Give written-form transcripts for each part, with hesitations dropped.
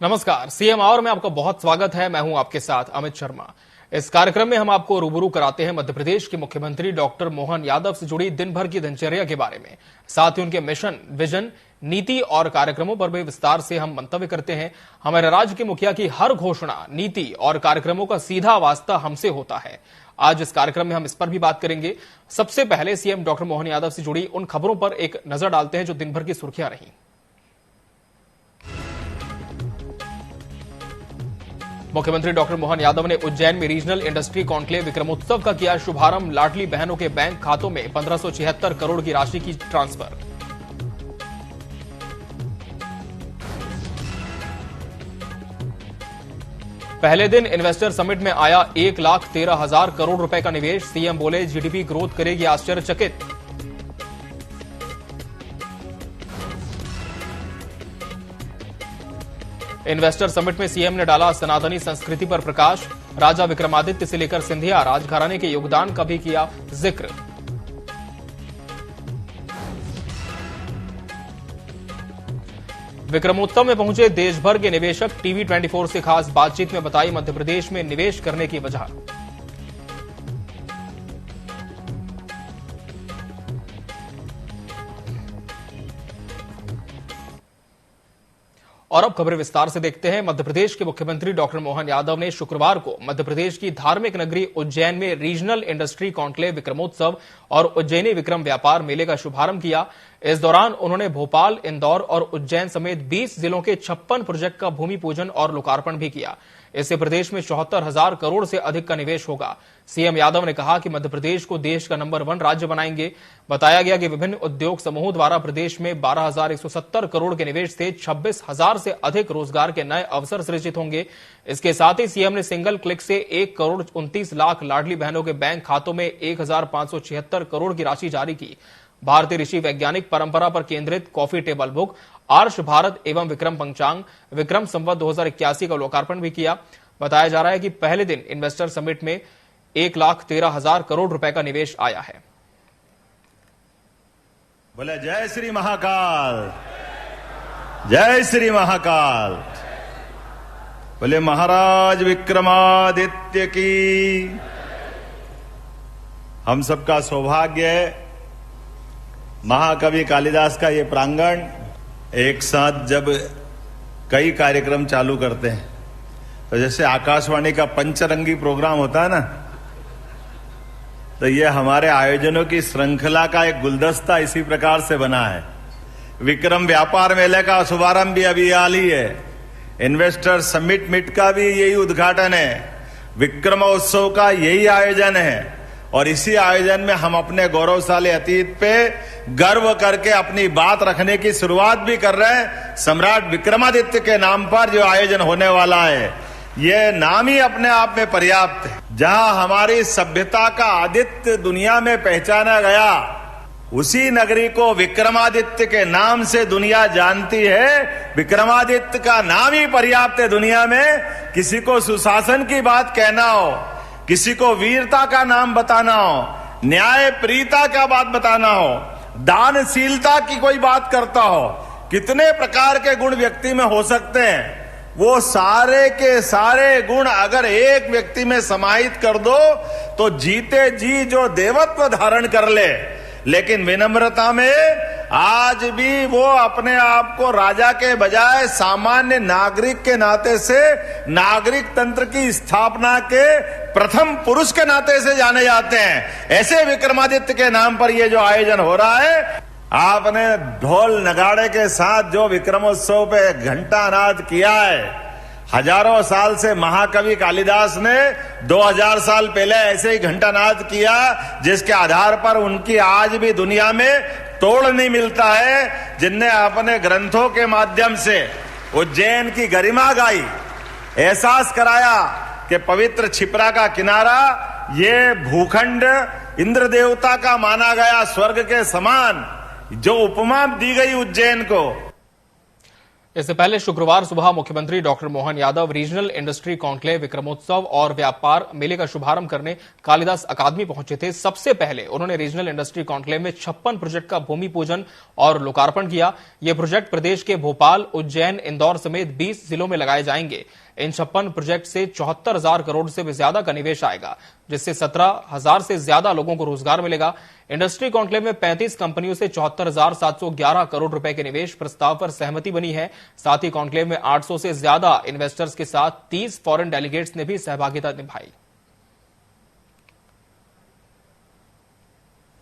नमस्कार, CM our में आपका बहुत स्वागत है। मैं हूं आपके साथ अमित शर्मा। इस कार्यक्रम में हम आपको रूबरू कराते हैं मध्य प्रदेश के मुख्यमंत्री डॉक्टर मोहन यादव से जुड़ी दिन भर की दिनचर्या के बारे में। साथ ही उनके मिशन, विजन, नीति और कार्यक्रमों पर भी विस्तार से हम मंतव्य करते हैं। हमारे राज्य के मुखिया की हर घोषणा, नीति और कार्यक्रमों का सीधा वास्ता हमसे होता है। आज इस कार्यक्रम में हम इस पर भी बात करेंगे। सबसे पहले सीएम डॉक्टर मोहन यादव से जुड़ी उन खबरों पर एक नजर डालते हैं जो दिन भर की सुर्खियां रही। मुख्यमंत्री डॉक्टर मोहन यादव ने उज्जैन में रीजनल इंडस्ट्री कॉन्क्लेव विक्रमोत्सव का किया शुभारंभ। लाडली बहनों के बैंक खातों में 1576 करोड़ की राशि की ट्रांसफर। पहले दिन इन्वेस्टर समिट में आया 1,13,000 करोड़ रुपए का निवेश। सीएम बोले जीडीपी ग्रोथ करेगी आश्चर्यचकित। इन्वेस्टर समिट में सीएम ने डाला सनातनी संस्कृति पर प्रकाश। राजा विक्रमादित्य से लेकर सिंधिया राजघराने के योगदान का भी किया जिक्र। विक्रमोत्सव में पहुंचे देश भर के निवेशक। टीवी 24 से खास बातचीत में बताई मध्य प्रदेश में निवेश करने की वजह। और अब खबरें विस्तार से देखते हैं। मध्य प्रदेश के मुख्यमंत्री डॉक्टर मोहन यादव ने शुक्रवार को मध्य प्रदेश की धार्मिक नगरी उज्जैन में रीजनल इंडस्ट्री कॉन्क्लेव विक्रमोत्सव और उज्जैनी विक्रम व्यापार मेले का शुभारंभ किया। इस दौरान उन्होंने भोपाल, इंदौर और उज्जैन समेत 20 जिलों के 56 प्रोजेक्ट का भूमि पूजन और लोकार्पण भी किया। इससे प्रदेश में 74,000 करोड़ से अधिक का निवेश होगा। सीएम यादव ने कहा कि मध्य प्रदेश को देश का नंबर 1 राज्य बनाएंगे। बताया गया कि विभिन्न उद्योग समूहों द्वारा प्रदेश में 12,170 करोड़ के निवेश से 26,000 से अधिक रोजगार के नए अवसर सृजित होंगे। इसके साथ ही सीएम ने सिंगल क्लिक से 1,29,00,000 लाडली बहनों के बैंक खातों में 1,576 करोड़ की राशि जारी की। भारतीय ऋषि वैज्ञानिक परंपरा पर केंद्रित कॉफी टेबल बुक, आर्ष भारत एवं विक्रम पंचांग, विक्रम संवत 2081 का लोकार्पण भी किया। बताया जा रहा है कि पहले दिन इन्वेस्टर समिट में 1,13,000 करोड़ रुपए का निवेश आया है। बोले जय श्री महाकाल, जय श्री महाकाल। बोले महाराज विक्रमादित्य की। हम सबका सौभाग्य है महाकवि कालिदास का ये प्रांगण एक साथ जब कई कार्यक्रम चालू करते हैं तो जैसे आकाशवाणी का पंचरंगी प्रोग्राम होता है ना, तो ये हमारे आयोजनों की श्रृंखला का एक गुलदस्ता इसी प्रकार से बना है। विक्रम व्यापार मेले का शुभारंभ भी अभी हाल ही है। इन्वेस्टर समिट मिट का भी यही उद्घाटन है। विक्रमोत्सव का यही आयोजन है और इसी आयोजन में हम अपने गौरवशाली अतीत पे गर्व करके अपनी बात रखने की शुरुआत भी कर रहे हैं। सम्राट विक्रमादित्य के नाम पर जो आयोजन होने वाला है, ये नाम ही अपने आप में पर्याप्त है। जहां हमारी सभ्यता का आदित्य दुनिया में पहचाना गया, उसी नगरी को विक्रमादित्य के नाम से दुनिया जानती है। विक्रमादित्य का नाम ही पर्याप्त है दुनिया में। किसी को सुशासन की बात कहना हो, किसी को वीरता का नाम बताना हो, न्याय प्रियता का बात बताना हो, दानशीलता की कोई बात करता हो, कितने प्रकार के गुण व्यक्ति में हो सकते हैं। वो सारे के सारे गुण अगर एक व्यक्ति में समाहित कर दो तो जीते जी जो देवत्व धारण कर ले। लेकिन विनम्रता में आज भी वो अपने आप को राजा के बजाय सामान्य नागरिक के नाते से, नागरिक तंत्र की स्थापना के प्रथम पुरुष के नाते से जाने जाते हैं। ऐसे विक्रमादित्य के नाम पर ये जो आयोजन हो रहा है, आपने ढोल नगाड़े के साथ जो विक्रमोत्सव पे घंटानाद किया है, हजारों साल से महाकवि कालिदास ने 2000 साल पहले ऐसे ही घंटानाद किया, जिसके आधार पर उनकी आज भी दुनिया में तोड़ नहीं मिलता है। जिनने अपने ग्रंथों के माध्यम से उज्जैन की गरिमा गाई, एहसास कराया कि पवित्र क्षिप्रा का किनारा ये भूखंड इंद्र देवता का माना गया, स्वर्ग के समान जो उपमा दी गई उज्जैन को। इससे पहले शुक्रवार सुबह मुख्यमंत्री doctor Mohan Yadav regional industry conclave Vikramotsav और व्यापार मेले का शुभारंभ करने कालिदास अकादमी पहुंचे थे। सबसे पहले उन्होंने रीजनल इंडस्ट्री कॉन्क्लेव में 56 प्रोजेक्ट का भूमि पूजन और लोकार्पण किया। ये प्रोजेक्ट प्रदेश के भोपाल, उज्जैन, इंदौर समेत 20 जिलों में लगाए जाएंगे। इन 56 प्रोजेक्ट से 74,000 करोड़ से भी ज्यादा का निवेश आएगा, जिससे 17,000 से ज्यादा लोगों को रोजगार मिलेगा। इंडस्ट्री कॉन्क्लेव में 35 कंपनियों से 74,711 करोड़ रुपए के निवेश प्रस्ताव पर सहमति बनी है। साथ ही कॉन्क्लेव में 800 से ज्यादा इन्वेस्टर्स के साथ 30 फॉरेन डेलीगेट्स ने भी सहभागिता निभाई।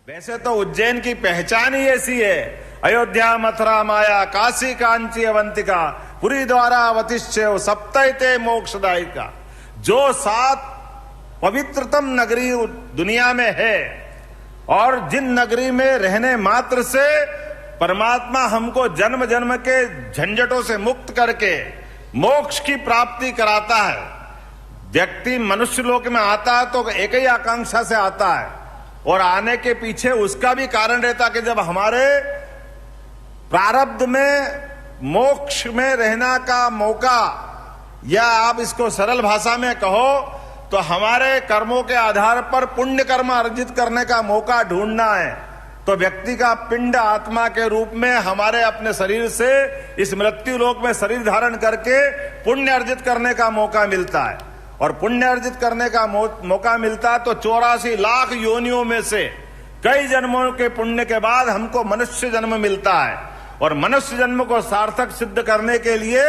वैसे तो उज्जैन की पहचान ही ऐसी है, अयोध्या, मथुरा, माया, काशी, कांची, अवंतिका, पुरी, द्वारा, वतिष्ठेव, सप्तैते मोक्षदायिका, जो 7 पवित्रतम नगरी दुनिया में है और जिन नगरी में रहने मात्र से परमात्मा हमको जन्म जन्म के झंझटों से मुक्त करके मोक्ष की प्राप्ति कराता है। व्यक्ति मनुष्य लोक में आता है तो एक ही आकांक्षा से आता है और आने के पीछे उसका भी कारण रहता कि जब हमारे प्रारब्ध में मोक्ष में रहना का मौका, या आप इसको सरल भाषा में कहो तो हमारे कर्मों के आधार पर पुण्य कर्म अर्जित करने का मौका ढूंढना है, तो व्यक्ति का पिंड आत्मा के रूप में हमारे अपने शरीर से इस मृत्यु लोक में शरीर धारण करके पुण्य अर्जित करने का मौका मिलता है। और पुण्य अर्जित करने का मौका मिलता है तो 84 लाख योनियों में से कई जन्मों के पुण्य के बाद हमको मनुष्य जन्म मिलता है। और मनुष्य जन्म को सार्थक सिद्ध करने के लिए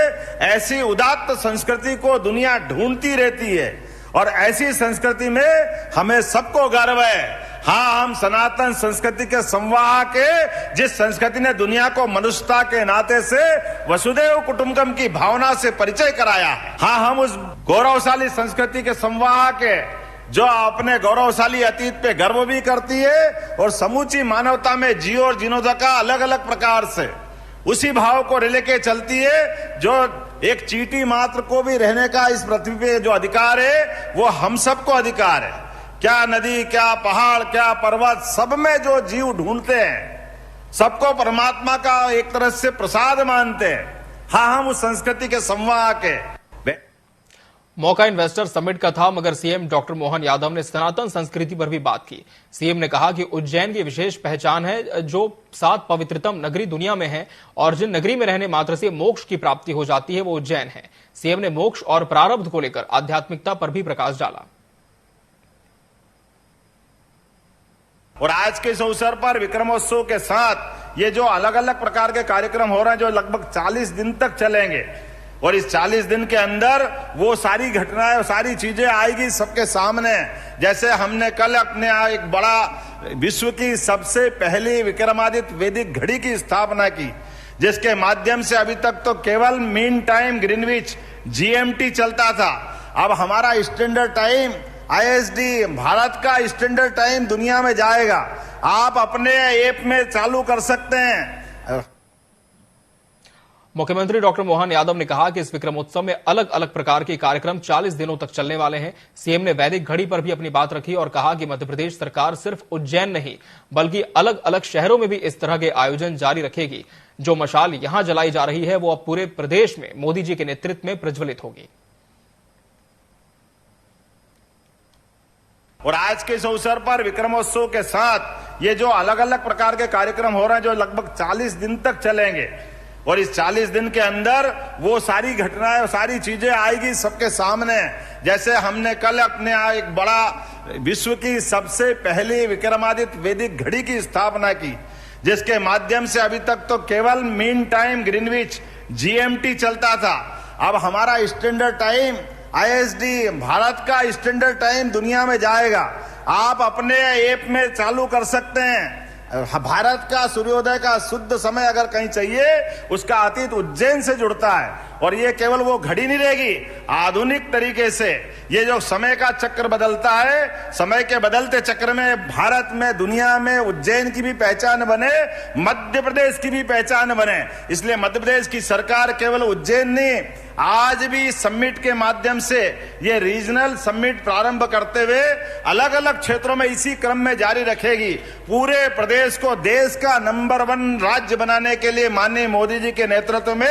ऐसी उदात्त संस्कृति को दुनिया ढूंढती रहती है और ऐसी संस्कृति में हमें सबको गर्व है। हाँ, हम सनातन संस्कृति के संवाहक के, जिस संस्कृति ने दुनिया को मनुष्यता के नाते से वसुदेव कुटुंबकम की भावना से परिचय कराया है। हाँ, हम उस गौरवशाली संस्कृति के संवाहक है जो अपने गौरवशाली अतीत पे गर्व भी करती है और समूची मानवता में जियो और जीनोदा अलग अलग प्रकार से उसी भाव को लेके चलती है। जो एक चींटी मात्र को भी रहने का इस पृथ्वी पे जो अधिकार है वो हम सबको अधिकार है। क्या नदी, क्या पहाड़, क्या पर्वत, सब में जो जीव ढूंढते हैं, सबको परमात्मा का एक तरह से प्रसाद मानते हैं। हाँ, हम उस संस्कृति के संवाहक हैं। मौका इन्वेस्टर समिट का था, मगर सीएम डॉक्टर मोहन यादव ने सनातन संस्कृति पर भी बात की। सीएम ने कहा कि उज्जैन की विशेष पहचान है, जो 7 पवित्रतम नगरी दुनिया में है और जिन नगरी में रहने मात्र से मोक्ष की प्राप्ति हो जाती है वो उज्जैन है। सीएम ने मोक्ष और प्रारब्ध को लेकर आध्यात्मिकता पर भी प्रकाश डाला। और आज के इस अवसर पर विक्रमोत्सव के साथ ये जो अलग अलग प्रकार के कार्यक्रम हो रहे हैं, जो लगभग 40 दिन तक चलेंगे, और इस 40 दिन के अंदर वो सारी घटनाएं और सारी चीजें आएगी सबके सामने। जैसे हमने कल अपने एक बड़ा विश्व की सबसे पहली विक्रमादित्य वैदिक घड़ी की स्थापना की, जिसके माध्यम से अभी तक तो केवल मीन टाइम ग्रीनविच GMT चलता था। अब हमारा स्टैंडर्ड टाइम ISD, भारत का स्टैंडर्ड टाइम दुनिया में जाएगा। आप अपने ऐप में चालू कर सकते हैं। मुख्यमंत्री डॉक्टर मोहन यादव ने कहा कि इस विक्रमोत्सव में अलग अलग प्रकार के कार्यक्रम 40 दिनों तक चलने वाले हैं। सीएम ने वैदिक घड़ी पर भी अपनी बात रखी और कहा कि मध्य प्रदेश सरकार सिर्फ उज्जैन नहीं बल्कि अलग अलग शहरों में भी इस तरह के आयोजन जारी रखेगी। जो मशाल यहां जलाई जा रही है वो अब पूरे प्रदेश में मोदी जी के नेतृत्व में प्रज्वलित होगी। और आज के इस अवसर पर विक्रमोत्सव के साथ ये जो अलग अलग प्रकार के कार्यक्रम हो रहे हैं, जो लगभग 40 दिन तक चलेंगे, और इस 40 दिन के अंदर वो सारी घटनाएं और सारी चीजें आएगी सबके सामने। जैसे हमने कल अपने एक बड़ा विश्व की सबसे पहली विक्रमादित्य वैदिक घड़ी की स्थापना की, जिसके माध्यम से अभी तक तो केवल मीन टाइम ग्रीनविच GMT चलता था। अब हमारा स्टैंडर्ड टाइम ISD, भारत का स्टैंडर्ड टाइम दुनिया में जाएगा। आप अपने ऐप में चालू कर सकते हैं। भारत का सूर्योदय का शुद्ध समय अगर कहीं चाहिए, उसका अतीत उज्जैन से जुड़ता है। और ये केवल वो घड़ी नहीं रहेगी, आधुनिक तरीके से ये जो समय का चक्र बदलता है, समय के बदलते चक्र में भारत में, दुनिया में उज्जैन की भी पहचान बने, मध्य प्रदेश की भी पहचान बने। इसलिए मध्य प्रदेश की सरकार केवल उज्जैन नहीं, आज भी समिट के माध्यम से ये रीजनल समिट प्रारंभ करते हुए अलग अलग क्षेत्रों में इसी क्रम में जारी रखेगी। पूरे प्रदेश को देश का नंबर 1 राज्य बनाने के लिए माननीय मोदी जी के नेतृत्व में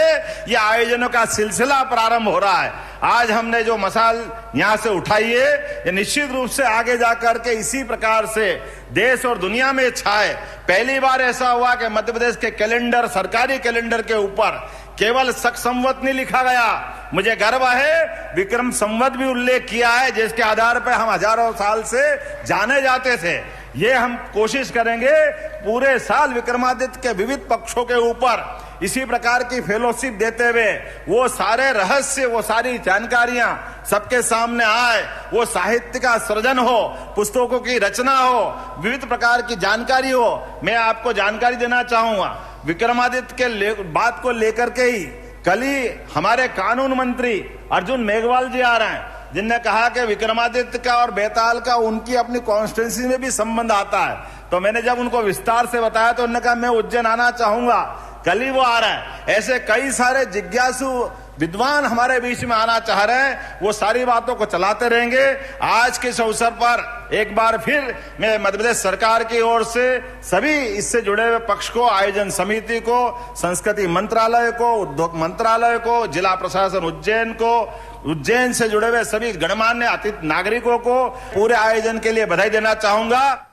ये आयोजनों का सिलसिला प्रारंभ हो रहा है। आज हमने जो मसाल यहां से उठाई है, ये निश्चित रूप से आगे जाकर के इसी प्रकार से देश और दुनिया में छाए। पहली बार ऐसा हुआ कि मध्य प्रदेश के कैलेंडर, सरकारी कैलेंडर के ऊपर केवल शक संवत नहीं लिखा गया, मुझे गर्व है विक्रम संवत भी उल्लेख किया है, जिसके आधार पर हम हजारों साल से जाने जाते थे। ये हम कोशिश करेंगे पूरे साल विक्रमादित्य के विविध पक्षों के ऊपर इसी प्रकार की फेलोशिप देते हुए वो सारे रहस्य, वो सारी जानकारियां सबके सामने आए, वो साहित्य का सृजन हो, पुस्तकों की रचना हो, विविध प्रकार की जानकारी हो। मैं आपको जानकारी देना चाहूंगा, विक्रमादित्य के बात को लेकर के ही कल ही हमारे कानून मंत्री अर्जुन मेघवाल जी आ रहे हैं, जिनने कहा कि विक्रमादित्य का और बेताल का उनकी अपनी कॉन्स्टिट्यूंसी में भी संबंध आता है। तो मैंने जब उनको विस्तार से बताया तो उन्होंने कहा मैं उज्जैन आना चाहूंगा, कल ही वो आ रहा है। ऐसे कई सारे जिज्ञासु विद्वान हमारे बीच में आना चाह रहे हैं, वो सारी बातों को चलाते रहेंगे। आज के इस अवसर पर एक बार फिर मैं मध्य प्रदेश सरकार की ओर से सभी इससे जुड़े हुए पक्ष को, आयोजन समिति को, संस्कृति मंत्रालय को, उद्योग मंत्रालय को, जिला प्रशासन उज्जैन को, उज्जैन से जुड़े हुए सभी गणमान्य अतिथि नागरिकों को पूरे आयोजन के लिए बधाई देना चाहूंगा।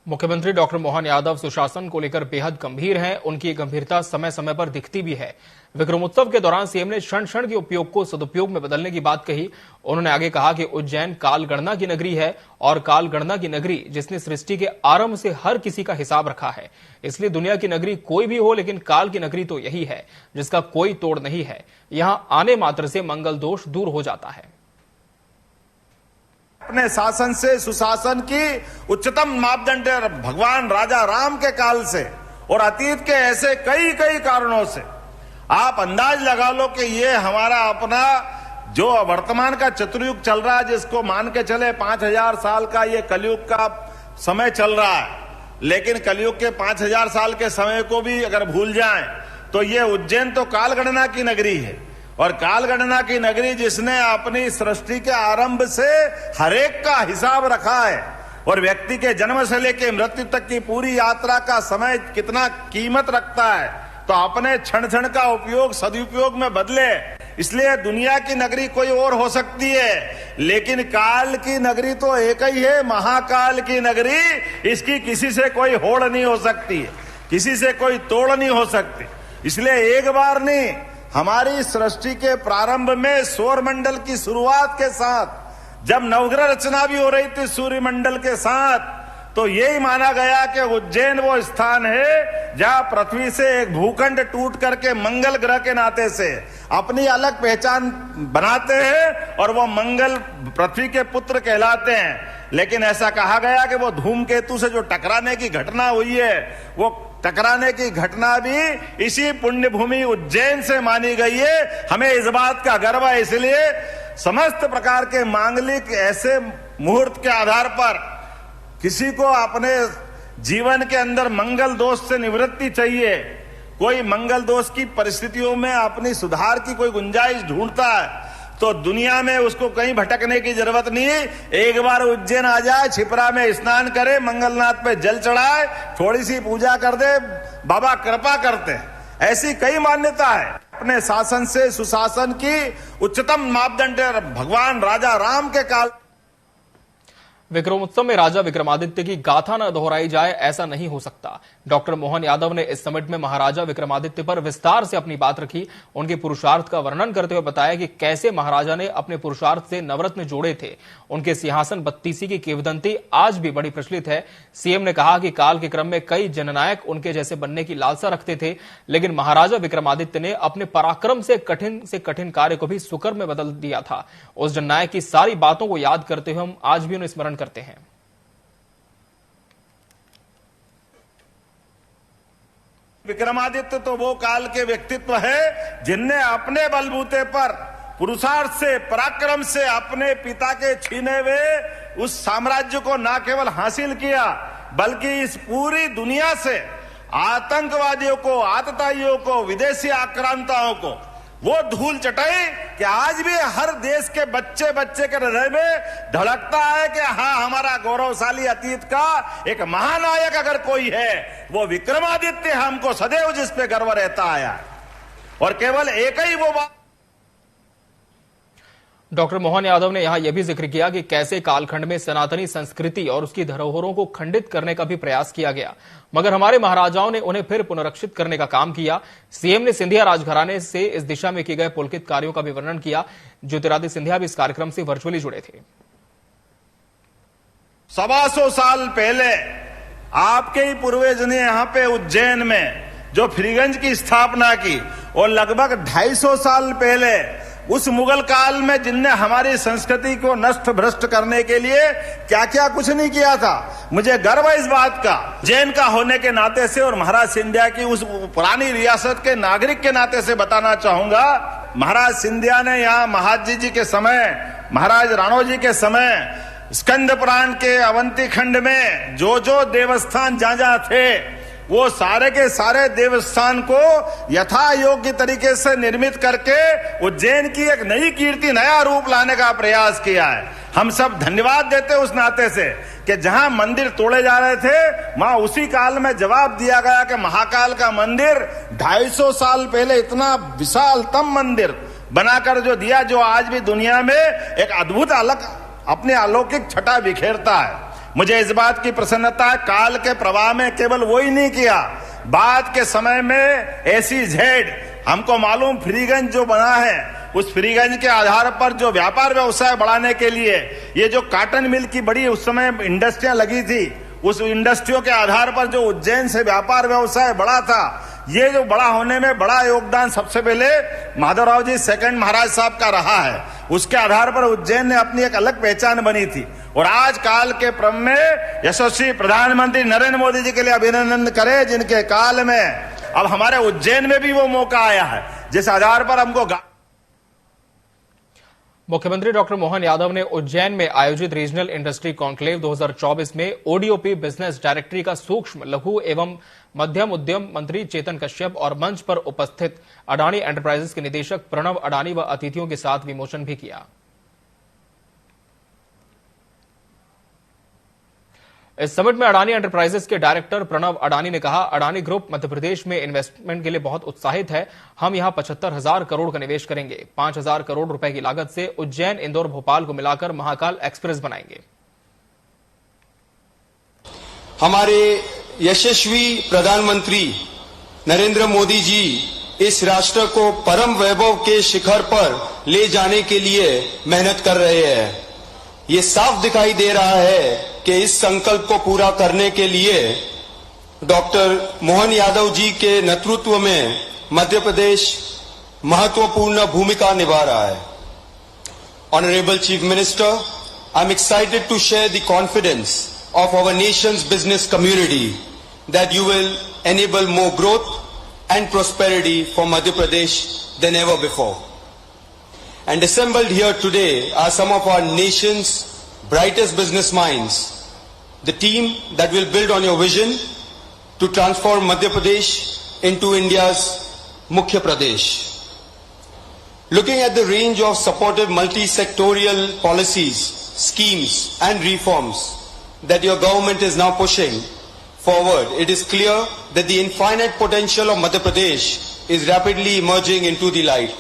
मुख्यमंत्री डॉक्टर मोहन यादव सुशासन को लेकर बेहद गंभीर हैं। उनकी गंभीरता समय समय पर दिखती भी है। विक्रमोत्सव के दौरान सीएम ने क्षण क्षण के उपयोग को सदुपयोग में बदलने की बात कही। उन्होंने आगे कहा कि उज्जैन कालगणना की नगरी है और कालगणना की नगरी जिसने सृष्टि के आरंभ से हर किसी का हिसाब रखा है। इसलिए दुनिया की नगरी कोई भी हो, लेकिन काल की नगरी तो यही है जिसका कोई तोड़ नहीं है। यहां आने मात्र से मंगल दोष दूर हो जाता है। अपने शासन से सुशासन की उच्चतम मापदंड भगवान राजा राम के काल से और अतीत के ऐसे कई कई कारणों से आप अंदाज लगा लो कि ये हमारा अपना जो वर्तमान का चतुर्युग चल रहा है, जिसको मान के चले 5000 साल का ये कलयुग का समय चल रहा है। लेकिन कलयुग के 5000 साल के समय को भी अगर भूल जाएं तो ये उज्जैन तो कालगणना की नगरी है, और कालगणना की नगरी जिसने अपनी सृष्टि के आरंभ से हरेक का हिसाब रखा है और व्यक्ति के जन्म से लेकर मृत्यु तक की पूरी यात्रा का समय कितना कीमत रखता है, तो अपने क्षण क्षण का उपयोग सदुपयोग में बदले। इसलिए दुनिया की नगरी कोई और हो सकती है, लेकिन काल की नगरी तो एक ही है, महाकाल की नगरी। इसकी किसी से कोई होड़ नहीं हो सकती है, किसी से कोई तोड़ नहीं हो सकती। इसलिए एक बार नहीं, हमारी सृष्टि के प्रारंभ में सौर मंडल की शुरुआत के साथ जब नवग्रह रचना भी हो रही थी सूर्य मंडल के साथ, तो यही माना गया कि उज्जैन वो स्थान है जहां पृथ्वी से एक भूखंड टूट करके मंगल ग्रह के नाते से अपनी अलग पहचान बनाते हैं और वो मंगल पृथ्वी के पुत्र कहलाते हैं। लेकिन ऐसा कहा गया कि वो धूमकेतु से जो टकराने की घटना हुई है, वो टकराने की घटना भी इसी पुण्य भूमि उज्जैन से मानी गई है। हमें इस बात का गर्व है। इसलिए समस्त प्रकार के मांगलिक ऐसे मुहूर्त के आधार पर किसी को अपने जीवन के अंदर मंगल दोष से निवृत्ति चाहिए, कोई मंगल दोष की परिस्थितियों में अपनी सुधार की कोई गुंजाइश ढूंढता है, तो दुनिया में उसको कहीं भटकने की जरूरत नहीं। एक बार उज्जैन आ जाए, छिपरा में स्नान करे, मंगलनाथ पे जल चढ़ाए, थोड़ी सी पूजा कर दे, बाबा कृपा करते हैं। ऐसी कई मान्यता है। अपने शासन से सुशासन की उच्चतम मापदंड भगवान राजा राम के काल। विक्रमोत्सव में राजा विक्रमादित्य की गाथा न दोहराई जाए, ऐसा नहीं हो सकता। डॉक्टर मोहन यादव ने इस समिट में महाराजा विक्रमादित्य पर विस्तार से अपनी बात रखी। उनके पुरुषार्थ का वर्णन करते हुए बताया कि कैसे महाराजा ने अपने पुरुषार्थ से नवरत्न जोड़े थे। उनके सिंहासन बत्तीसी की किंवदंती आज भी बड़ी प्रचलित है। सीएम ने कहा कि काल के क्रम में कई जननायक उनके जैसे बनने की लालसा रखते थे, लेकिन महाराजा विक्रमादित्य ने अपने पराक्रम से कठिन कार्य को भी सुकर में बदल दिया था। उस जननायक की सारी बातों को याद करते हुए हम आज भी उन्हें स्मरण करते हैं। विक्रमादित्य तो वो काल के व्यक्तित्व है जिनने अपने बलबूते पर पुरुषार्थ से, पराक्रम से अपने पिता के छीने हुए उस साम्राज्य को न केवल हासिल किया, बल्कि इस पूरी दुनिया से आतंकवादियों को, आतताइयों को, विदेशी आक्रांताओं को वो धूल चटाई कि आज भी हर देश के बच्चे बच्चे के हृदय में धड़कता है कि हाँ, हमारा गौरवशाली अतीत का एक महानायक अगर कोई है वो विक्रमादित्य, हमको सदैव जिस पे गर्व रहता आया। और केवल एक ही वो बात। डॉक्टर मोहन यादव ने यहां यह भी जिक्र किया कि कैसे कालखंड में सनातनी संस्कृति और उसकी धरोहरों को खंडित करने का भी प्रयास किया गया, मगर हमारे महाराजाओं ने उन्हें फिर पुनरीक्षित करने का काम किया। सीएम ने सिंधिया राजघराने से इस दिशा में किए गए पुलकित कार्यों का भी वर्णन किया। ज्योतिरादित्य सिंधिया भी इस कार्यक्रम से वर्चुअली जुड़े थे। 125 साल पहले आपके ही पूर्वज ने यहाँ पे उज्जैन में जो फ्रीगंज की स्थापना की, और लगभग 250 साल पहले उस मुगल काल में जिनने हमारी संस्कृति को नष्ट भ्रष्ट करने के लिए क्या क्या कुछ नहीं किया था। मुझे गर्व है इस बात का, जैन का होने के नाते से और महाराज सिंधिया की उस पुरानी रियासत के नागरिक के नाते से बताना चाहूंगा। महाराज सिंधिया ने यहाँ महाजी जी के समय, महाराज राणोजी के समय, स्कंद पुराण के अवंती खंड में जो जो देवस्थान जहां थे, वो सारे के सारे देवस्थान को यथा योग्य तरीके से निर्मित करके उज्जैन की एक नई कीर्ति, नया रूप लाने का प्रयास किया है। हम सब धन्यवाद देते उस नाते से कि जहां मंदिर तोड़े जा रहे थे, वहां उसी काल में जवाब दिया गया कि महाकाल का मंदिर 250 साल पहले इतना विशालतम मंदिर बनाकर जो दिया, जो आज भी दुनिया में एक अद्भुत अलग अपने अलौकिक छटा बिखेरता है। मुझे इस बात की प्रसन्नता है, काल के प्रवाह में केवल वो ही नहीं किया, बाद के समय में SEZ, हमको मालूम फ्रीगंज जो बना है, उस फ्रीगंज के आधार पर जो व्यापार व्यवसाय बढ़ाने के लिए ये जो कॉटन मिल की बड़ी उस समय इंडस्ट्रियां लगी थी, उस इंडस्ट्रियों के आधार पर जो उज्जैन से व्यापार व्यवसाय बढ़ा था, ये जो बड़ा होने में बड़ा योगदान सबसे पहले माधवराव जी सेकंड महाराज साहब का रहा है। उसके आधार पर उज्जैन ने अपनी एक अलग पहचान बनी थी। और आज काल के क्रम में यशस्वी प्रधानमंत्री नरेंद्र मोदी जी के लिए अभिनंदन करें, जिनके काल में अब हमारे उज्जैन में भी वो मौका आया है, जिस आधार पर हमको। मुख्यमंत्री डॉक्टर मोहन यादव ने उज्जैन में आयोजित रीजनल इंडस्ट्री कॉन्क्लेव 2024 में ODOP बिजनेस डायरेक्टरी का सूक्ष्म, लघु एवं मध्यम उद्यम मंत्री चेतन कश्यप और मंच पर उपस्थित अडानी एंटरप्राइजेस के निदेशक प्रणव अडानी व अतिथियों के साथ विमोचन भी किया। इस समिट में अडानी एंटरप्राइजेस के डायरेक्टर प्रणव अडानी ने कहा, अडानी ग्रुप मध्य प्रदेश में इन्वेस्टमेंट के लिए बहुत उत्साहित है। हम यहां 75,000 करोड़ का निवेश करेंगे। 5,000 करोड़ रुपए की लागत से उज्जैन, इंदौर, भोपाल को मिलाकर महाकाल एक्सप्रेस बनाएंगे। हमारे यशस्वी प्रधानमंत्री नरेंद्र मोदी जी इस राष्ट्र को परम वैभव के शिखर पर ले जाने के लिए मेहनत कर रहे हैं। ये साफ दिखाई दे रहा है कि इस संकल्प को पूरा करने के लिए डॉक्टर मोहन यादव जी के नेतृत्व में मध्य प्रदेश महत्वपूर्ण भूमिका निभा रहा है। Honourable chief minister, I am excited to share the confidence of our nation's business community that you will enable more growth and prosperity for Madhya Pradesh than ever before. And assembled here today are some of our nation's brightest business minds, the team that will build on your vision to transform Madhya Pradesh into India's Mukhya Pradesh. Looking at the range of supportive multi-sectorial policies, schemes and reforms that your government is now pushing forward, it is clear that the infinite potential of Madhya Pradesh is rapidly emerging into the light.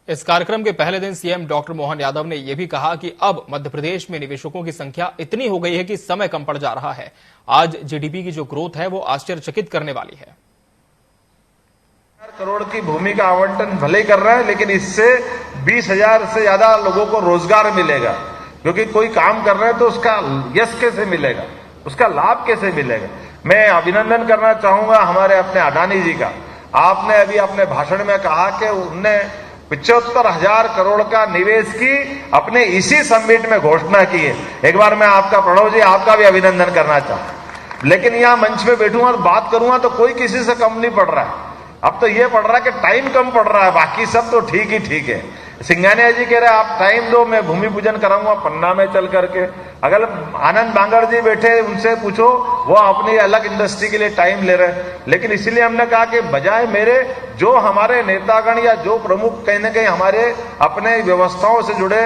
इस कार्यक्रम के पहले दिन CM doctor Mohan Yadav ने यह भी कहा कि अब मध्य प्रदेश में निवेशकों की संख्या इतनी हो गई है कि समय कम पड़ जा रहा है। आज जीडीपी की जो ग्रोथ है वो आश्चर्यचकित करने वाली है। करोड़ की भूमि का आवंटन भले ही कर रहा है, लेकिन इससे 20,000 से ज्यादा लोगों को रोजगार मिलेगा, क्योंकि कोई काम कर रहे हैं तो उसका यश कैसे मिलेगा, उसका लाभ कैसे मिलेगा। मैं अभिनंदन करना चाहूंगा हमारे अपने अडानी जी का। आपने अभी अपने भाषण में कहा कि उनने 75,000 करोड़ का निवेश की अपने इसी समिट में घोषणा की है। एक बार मैं आपका, प्रणव जी, आपका भी अभिनंदन करना चाहूं। लेकिन यहां मंच पे बैठूंगा और बात करूंगा तो कोई किसी से कम नहीं पड़ रहा है। अब तो ये पड़ रहा है कि टाइम कम पड़ रहा है, बाकी सब तो ठीक ही ठीक है। सिंघानिया जी कह रहे हैं आप टाइम दो, मैं भूमि पूजन कराऊंगा पन्ना में चल करके। अगर आनंद बांगड़ जी बैठे, उनसे पूछो, वो अपनी अलग इंडस्ट्री के लिए टाइम ले रहे हैं। लेकिन इसीलिए हमने कहा कि बजाय मेरे जो हमारे नेतागण या जो प्रमुख कहीं ना कहीं हमारे अपने व्यवस्थाओं से जुड़े,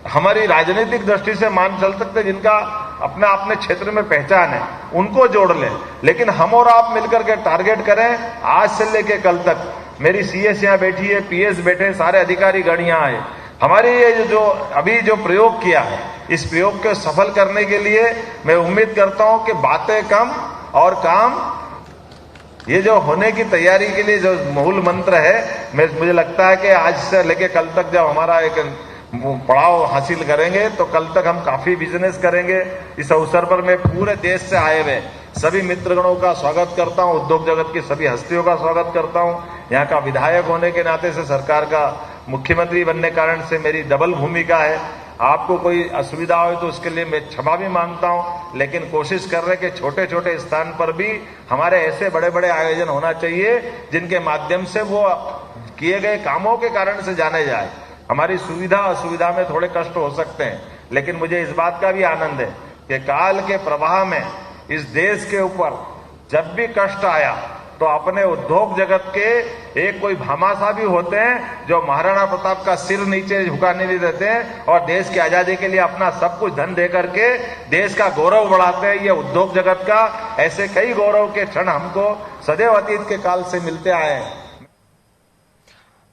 हमारी राजनीतिक दृष्टि से मान चल सकते, जिनका अपने क्षेत्र में पहचान है, उनको जोड़ लें। लेकिन हम और आप मिलकर के टारगेट करें, आज से लेके कल तक। मेरी सीएस यहाँ बैठी है, पीएस बैठे, सारे अधिकारी गण यहाँ आए। हमारी ये जो अभी जो प्रयोग किया है, इस प्रयोग को सफल करने के लिए मैं उम्मीद करता हूं कि बातें कम और काम, ये जो होने की तैयारी के लिए जो मूल मंत्र है, मुझे लगता है कि आज से लेके कल तक जब हमारा एक पड़ाव हासिल करेंगे तो कल तक हम काफी बिजनेस करेंगे। इस अवसर पर मैं पूरे देश से आए हुए सभी मित्रगणों का स्वागत करता हूं, उद्योग जगत की सभी हस्तियों का स्वागत करता हूं। यहाँ का विधायक होने के नाते से, सरकार का मुख्यमंत्री बनने कारण से मेरी डबल भूमिका है। आपको कोई असुविधा हो तो उसके लिए मैं क्षमा भी मांगता हूं, लेकिन कोशिश कर रहे कि छोटे छोटे स्थान पर भी हमारे ऐसे बड़े बड़े आयोजन होना चाहिए जिनके माध्यम से वो किए गए कामों के कारण से जाने जाए। हमारी सुविधा असुविधा में थोड़े कष्ट हो सकते हैं, लेकिन मुझे इस बात का भी आनंद है कि काल के प्रवाह में इस देश के ऊपर जब भी कष्ट आया तो अपने उद्योग जगत के एक कोई भामाशाह भी होते हैं जो महाराणा प्रताप का सिर नीचे झुकाने नहीं देते हैं और देश की आजादी के लिए अपना सब कुछ धन दे करके देश का गौरव बढ़ाते हैं। ये उद्योग जगत का ऐसे कई गौरव के क्षण हमको सदैव अतीत के काल से मिलते आए हैं।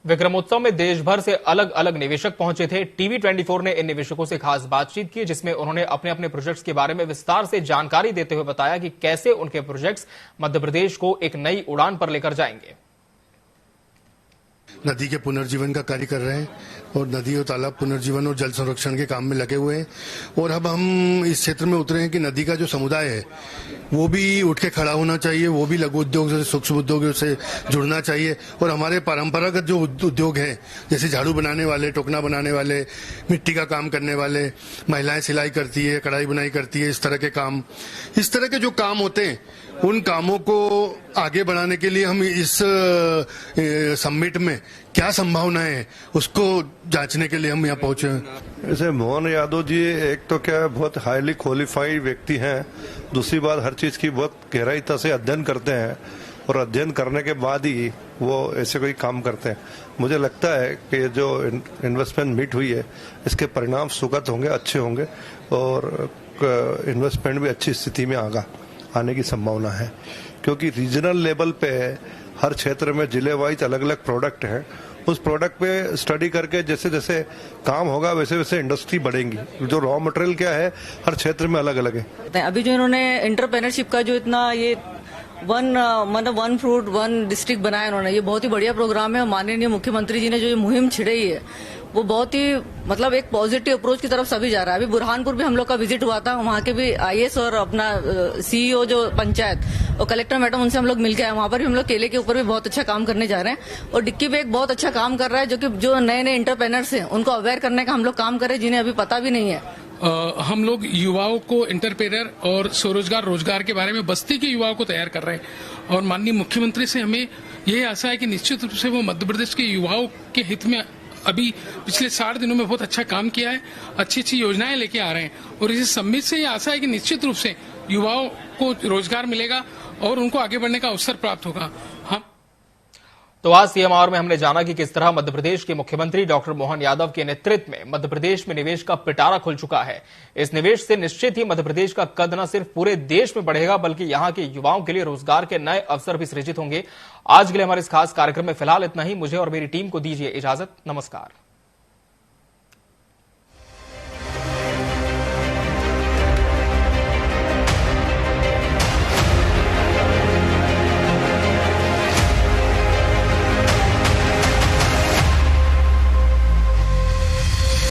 विक्रमोत्सव में देश भर से अलग अलग निवेशक पहुंचे थे। टीवी 24 ने इन निवेशकों से खास बातचीत की, जिसमें उन्होंने अपने अपने प्रोजेक्ट्स के बारे में विस्तार से जानकारी देते हुए बताया कि कैसे उनके प्रोजेक्ट्स मध्य प्रदेश को एक नई उड़ान पर लेकर जाएंगे। नदी के पुनर्जीवन का कार्य कर रहे हैं और नदी और तालाब पुनर्जीवन और जल संरक्षण के काम में लगे हुए हैं। और अब हम इस क्षेत्र में उतरे हैं कि नदी का जो समुदाय है वो भी उठ के खड़ा होना चाहिए, वो भी लघु उद्योग से, सूक्ष्म उद्योगों से जुड़ना चाहिए। और हमारे परंपरागत जो उद्योग हैं, जैसे झाड़ू बनाने वाले, टोकना बनाने वाले, मिट्टी का काम करने वाले, महिलाएं सिलाई करती है, कढ़ाई बुनाई करती है, इस तरह के काम, इस तरह के जो काम होते हैं, उन कामों को आगे बढ़ाने के लिए हम इस समिट में क्या संभावनाएं है उसको जांचने के लिए हम यहाँ पहुंचे हैं। जैसे मोहन यादव जी एक तो क्या बहुत हाईली क्वालिफाइड व्यक्ति हैं, दूसरी बात हर चीज की बहुत गहराईता से अध्ययन करते हैं और अध्ययन करने के बाद ही वो ऐसे कोई काम करते हैं। मुझे लगता है कि जो इन्वेस्टमेंट मीट हुई है इसके परिणाम सुखद होंगे, अच्छे होंगे और इन्वेस्टमेंट भी अच्छी स्थिति में आने की संभावना है, क्योंकि रीजनल लेवल पे हर क्षेत्र में जिले वाइज अलग अलग प्रोडक्ट हैं। उस प्रोडक्ट पे स्टडी करके जैसे जैसे काम होगा वैसे वैसे इंडस्ट्री बढ़ेंगी। जो रॉ मटेरियल क्या है हर क्षेत्र में अलग अलग है। अभी जो इन्होंने एंटरप्रेन्योरशिप का जो इतना ये वन फ्रूट वन डिस्ट्रिक्ट बनाया इन्होंने, ये बहुत ही बढ़िया प्रोग्राम है। माननीय मुख्यमंत्री जी ने जो ये मुहिम छिड़ाई है वो बहुत ही मतलब एक पॉजिटिव अप्रोच की तरफ सभी जा रहा है। अभी बुरहानपुर भी हम लोग का विजिट हुआ था, वहाँ के भी आईएएस और अपना सीईओ जो पंचायत और कलेक्टर मैडम, उनसे हम लोग मिल के आए। वहाँ पर भी हम लोग केले के ऊपर भी बहुत अच्छा काम करने जा रहे हैं। और डिक्की भी एक बहुत अच्छा काम कर रहा है, जो नए नए एंटरप्रेन्योर्स हैं उनको अवेयर करने का हम लोग काम कर रहे हैं, जिन्हें अभी पता भी नहीं है। हम लोग युवाओं को एंटरप्रेन्योर और स्वरोजगार रोजगार के बारे में बस्ती के युवाओं को तैयार कर रहे हैं और माननीय मुख्यमंत्री से हमें यही आशा है कि निश्चित रूप से वो मध्य प्रदेश के युवाओं के हित में अभी पिछले 60 दिनों में बहुत अच्छा काम किया है, अच्छी अच्छी योजनाएं लेके आ रहे हैं। और इस समिट से ये आशा है कि निश्चित रूप से युवाओं को रोजगार मिलेगा और उनको आगे बढ़ने का अवसर प्राप्त होगा। हम तो आज सीएमआर में हमने जाना कि किस तरह मध्य प्रदेश के मुख्यमंत्री डॉक्टर मोहन यादव के नेतृत्व में मध्य प्रदेश में निवेश का पिटारा खुल चुका है। इस निवेश से निश्चित ही मध्य प्रदेश का कद न सिर्फ पूरे देश में बढ़ेगा बल्कि यहां के युवाओं के लिए रोजगार के नए अवसर भी सृजित होंगे। आज के लिए हमारे इस खास कार्यक्रम में फिलहाल इतना ही। मुझे और मेरी टीम को दीजिए इजाजत। नमस्कार।